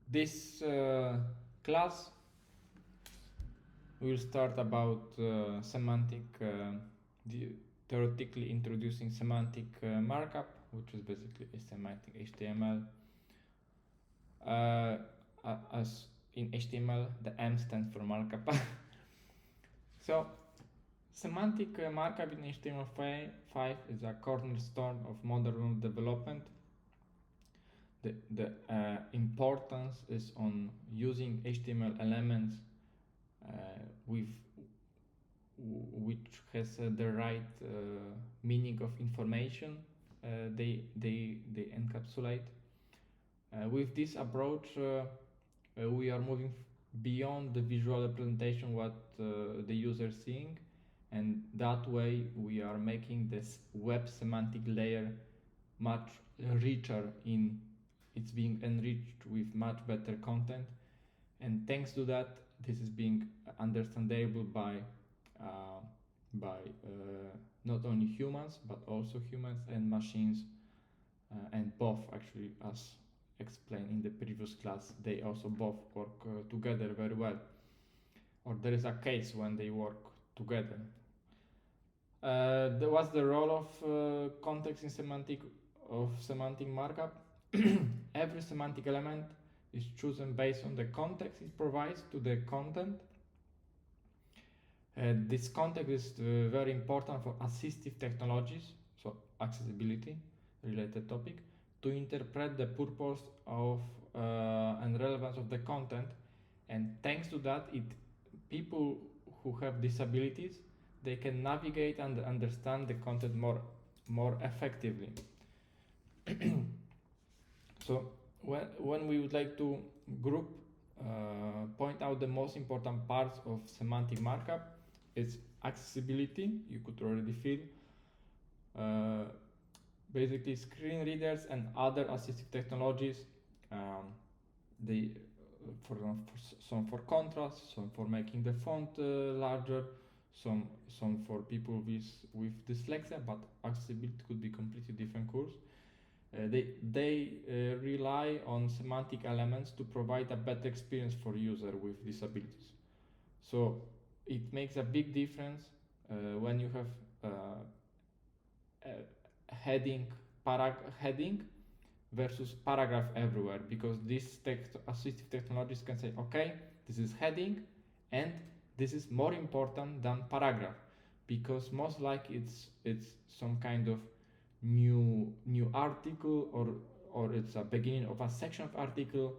This class will start about semantic, theoretically introducing semantic markup, which is basically a semantic HTML. As in HTML, the M stands for markup. So, semantic markup in HTML5 is a cornerstone of modern development. The importance is on using HTML elements with which has the right meaning of information they encapsulate. With this approach, we are moving beyond the visual representation what the user is seeing, and that way we are making this web semantic layer much richer in it's being enriched with much better content, and thanks to that this is being understandable by not only humans but also humans and machines, and both actually, as explained in the previous class, they also both work together very well, or there is a case when they work together. What's the role of context in semantic markup? Every semantic element is chosen based on the context it provides to the content. This context is very important for assistive technologies, so accessibility related topic, to interpret the purpose of and relevance of the content, and thanks to that, people who have disabilities, they can navigate and understand the content more effectively. So when we would like to group, point out the most important parts of semantic markup, it's accessibility. You could already feel. Basically, screen readers and other assistive technologies. They some for contrast, some for making the font larger, some for people with dyslexia, but accessibility could be completely different course. They rely on semantic elements to provide a better experience for user with disabilities. So it makes a big difference when you have heading versus paragraph everywhere, because these assistive technologies can say, okay, this is heading and this is more important than paragraph, because most likely it's some kind of new article, or it's a beginning of a section of article.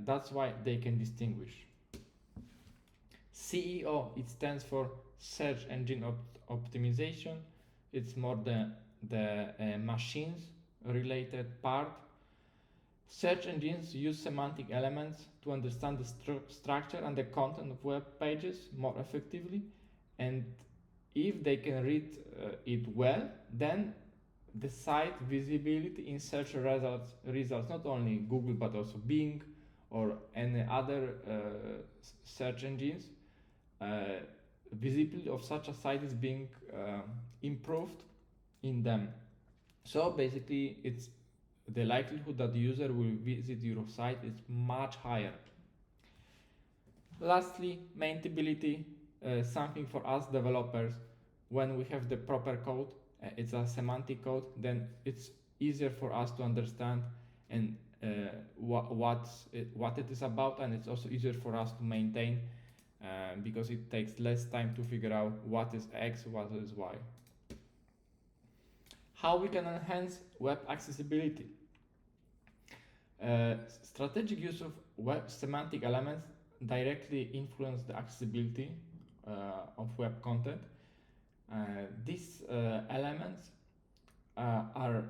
That's why they can distinguish. CEO, it stands for search engine optimization. It's more the machines related part. Search engines use semantic elements to understand the structure and the content of web pages more effectively, and if they can read it well, then the site visibility in search results not only Google but also Bing or any other search engines, visibility of such a site is being improved in them. So basically, it's the likelihood that the user will visit your site is much higher. Lastly, maintainability, something for us developers. When we have the proper code, it's a semantic code, then it's easier for us to understand and what it is about, and it's also easier for us to maintain because it takes less time to figure out what is X, what is Y. How we can enhance web accessibility? Strategic use of web semantic elements directly influence the accessibility of web content. These elements are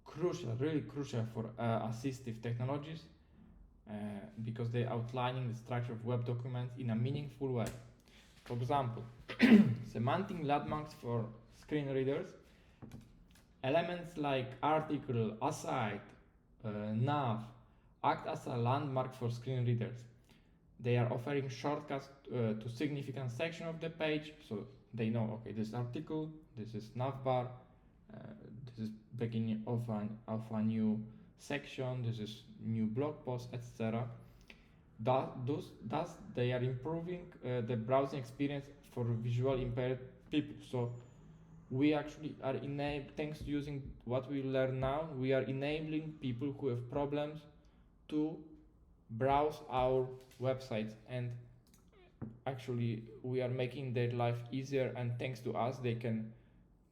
crucial, really crucial for assistive technologies because they're outlining the structure of web documents in a meaningful way. For example, semantic landmarks for screen readers. Elements like article, aside, nav act as a landmark for screen readers. They are offering shortcuts to significant section of the page, so they know, okay, this article, this is navbar, this is beginning of a new section, this is new blog post, etc. Thus they are improving the browsing experience for visual impaired people. So we actually are thanks to using what we learn now, we are enabling people who have problems to browse our websites, and actually we are making their life easier, and thanks to us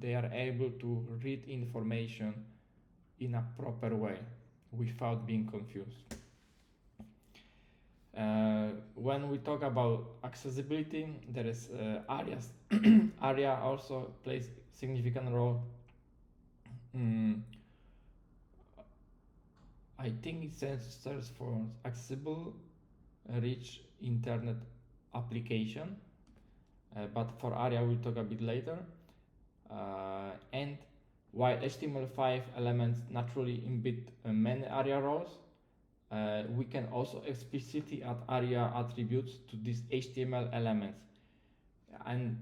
they are able to read information in a proper way without being confused. When we talk about accessibility, there is arias. Aria also plays significant role. I think it stands for accessible, rich internet application, but for aria we'll talk a bit later. And while HTML5 elements naturally embed many aria roles, we can also explicitly add aria attributes to these HTML elements, and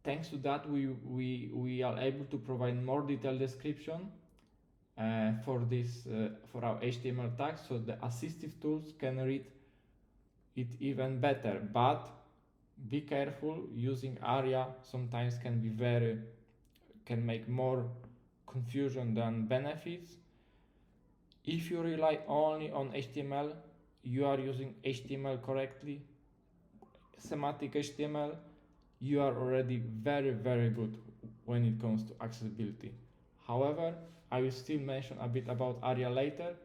thanks to that we are able to provide more detailed description for our HTML tags, so the assistive tools can read it even better. But be careful, using aria sometimes can make more confusion than benefits. If you rely only on HTML, you are using HTML correctly, semantic HTML, you are already very good when it comes to accessibility. However, I will still mention a bit about aria later,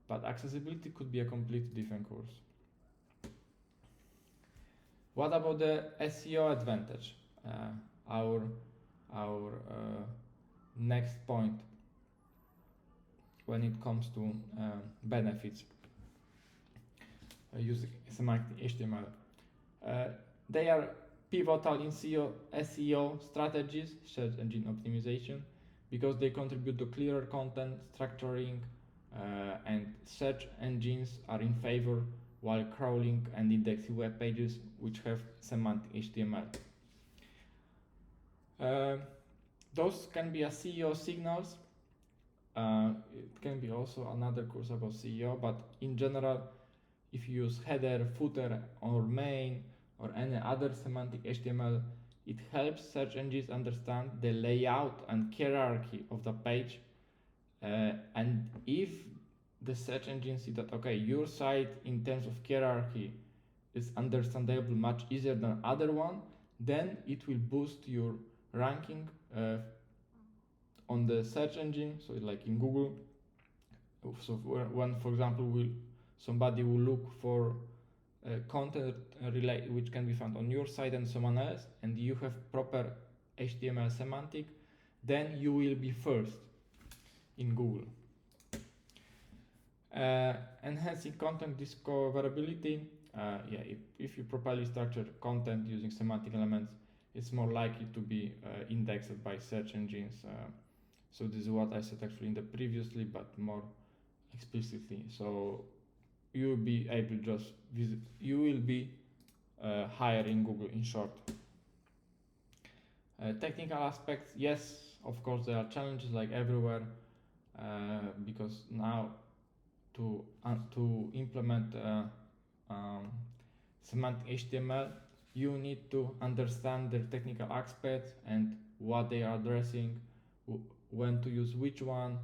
but accessibility could be a completely different course. What about the SEO advantage? Our next point when it comes to benefits using semantic HTML. They are pivotal in SEO strategies, search engine optimization, because they contribute to clearer content structuring, and search engines are in favor while crawling and indexing web pages which have semantic HTML. Those can be SEO signals. It can be also another course about SEO, but in general, if you use header, footer, or main, or any other semantic HTML, it helps search engines understand the layout and hierarchy of the page. And if the search engine see that, okay, your site in terms of hierarchy is understandable much easier than other one, then it will boost your ranking on the search engine, so like in Google. So when, for example, somebody will look for content which can be found on your site and someone else, and you have proper HTML semantic, then you will be first in Google. Enhancing content discoverability. If you properly structure content using semantic elements, it's more likely to be indexed by search engines. So this is what I said actually in the previously, but more explicitly. So you will be able just visit. You will be higher in Google, in short. Technical aspects, yes, of course there are challenges like everywhere, because now to implement semantic HTML, you need to understand their technical aspects and what they are addressing, when to use which one.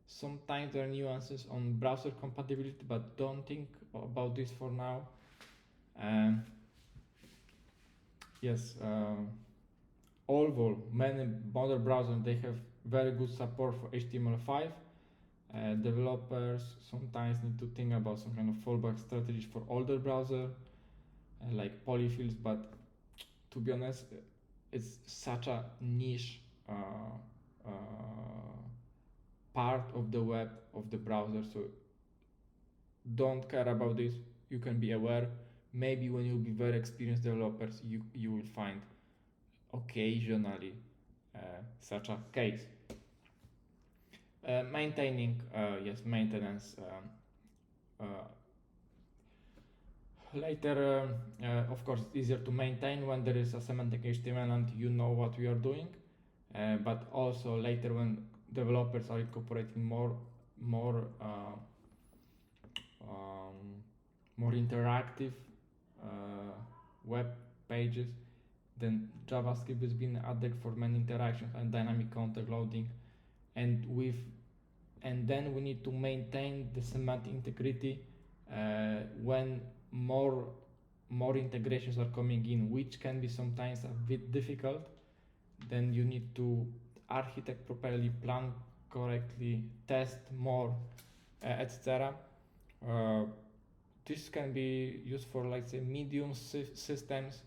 Sometimes there are nuances on browser compatibility, but don't think about this for now. Although many modern browsers, they have very good support for HTML5, developers sometimes need to think about some kind of fallback strategies for older browser, like polyfills, but to be honest, it's such a niche part of the web, of the browser, so don't care about this. You can be aware. Maybe when you'll be very experienced developers, you will find occasionally such a case. Maintenance. Later, of course, it's easier to maintain when there is a semantic HTML and you know what we are doing, but also later when developers are incorporating more more more interactive web pages, then JavaScript has been added for many interactions and dynamic content loading, and then we need to maintain the semantic integrity when more integrations are coming in, which can be sometimes a bit difficult. Then you need to architect properly, plan correctly, test more, etc. This can be used for, like, say, medium systems.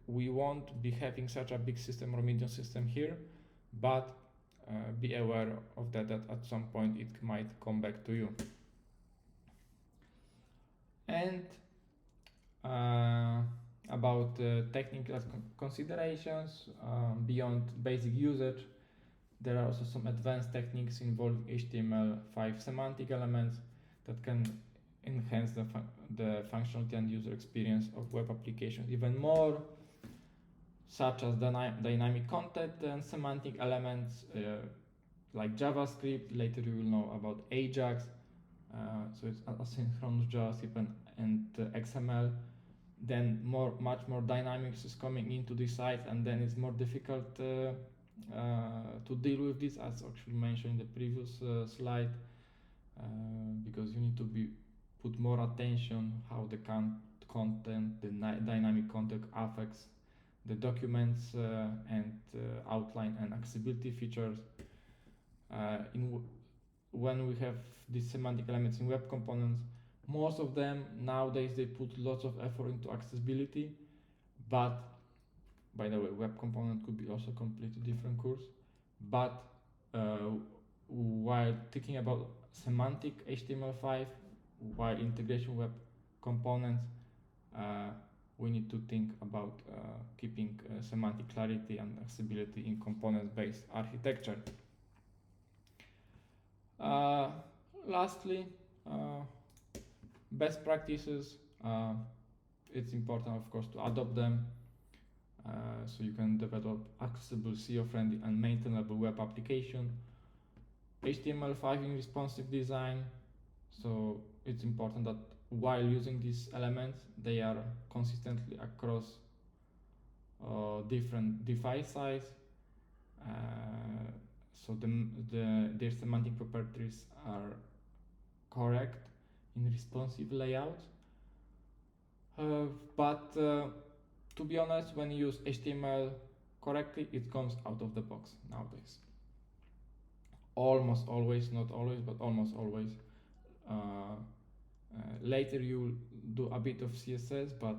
We won't be having such a big system or medium system here, but be aware of that at some point it might come back to you. And about technical considerations, beyond basic usage, there are also some advanced techniques involving HTML5 semantic elements that can enhance the functionality and user experience of web applications even more, such as dynamic content and semantic elements like JavaScript. Later you will know about Ajax, so it's asynchronous JavaScript and XML. Then much more dynamics is coming into the site, and then it's more difficult to deal with this, as actually mentioned in the previous slide, because you need to put more attention how the content, the dynamic content affects the documents and outline and accessibility features. When we have these semantic elements in web components, most of them nowadays they put lots of effort into accessibility, but by the way, web component could be also completely different course. But while thinking about semantic HTML5, while integration web components, we need to think about keeping semantic clarity and accessibility in component-based architecture. Lastly, best practices. It's important, of course, to adopt them so you can develop accessible, SEO-friendly and maintainable web application. HTML5 in responsive design, so it's important that while using these elements, they are consistently across different device size, so their semantic properties are correct in responsive layouts. But to be honest, when you use HTML correctly, it comes out of the box nowadays. Almost always, not always, but almost always. Later you'll do a bit of CSS, but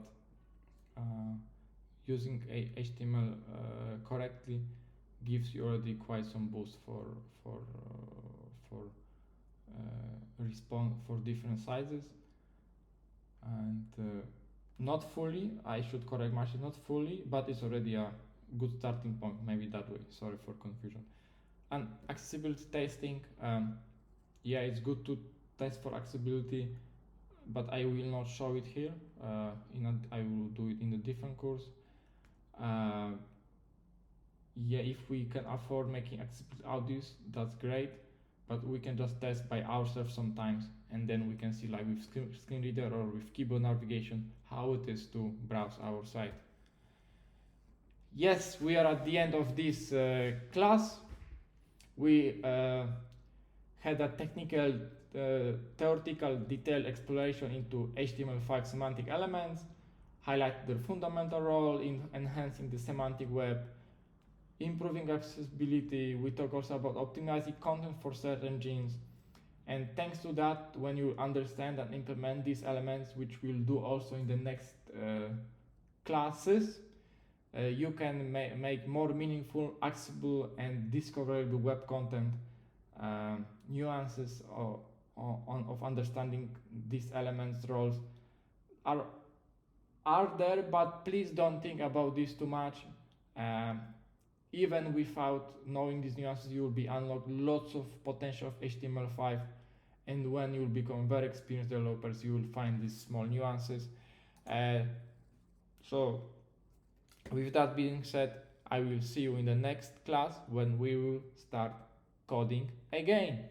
using HTML correctly gives you already quite some boost for response for different sizes. And not fully, I should correct myself, not fully, but it's already a good starting point, maybe that way. Sorry for confusion. And accessibility testing, yeah, it's good to test for accessibility, but I will not show it here. I will do it in a different course. Yeah, if we can afford making accessibility audios, that's great, but we can just test by ourselves sometimes, and then we can see, like with screen reader or with keyboard navigation, how it is to browse our site. Yes, we are at the end of this class. We had a technical, theoretical, detailed exploration into HTML5 semantic elements, highlighted their fundamental role in enhancing the semantic web, improving accessibility. We talk also about optimizing content for search engines, and thanks to that, when you understand and implement these elements, which we'll do also in the next classes, you can make more meaningful, accessible and discoverable web content. Nuances of understanding these elements roles are there, but please don't think about this too much. Even without knowing these nuances, you will be unlocked lots of potential of HTML5, and when you will become very experienced developers, you will find these small nuances. So with that being said, I will see you in the next class when we will start coding again.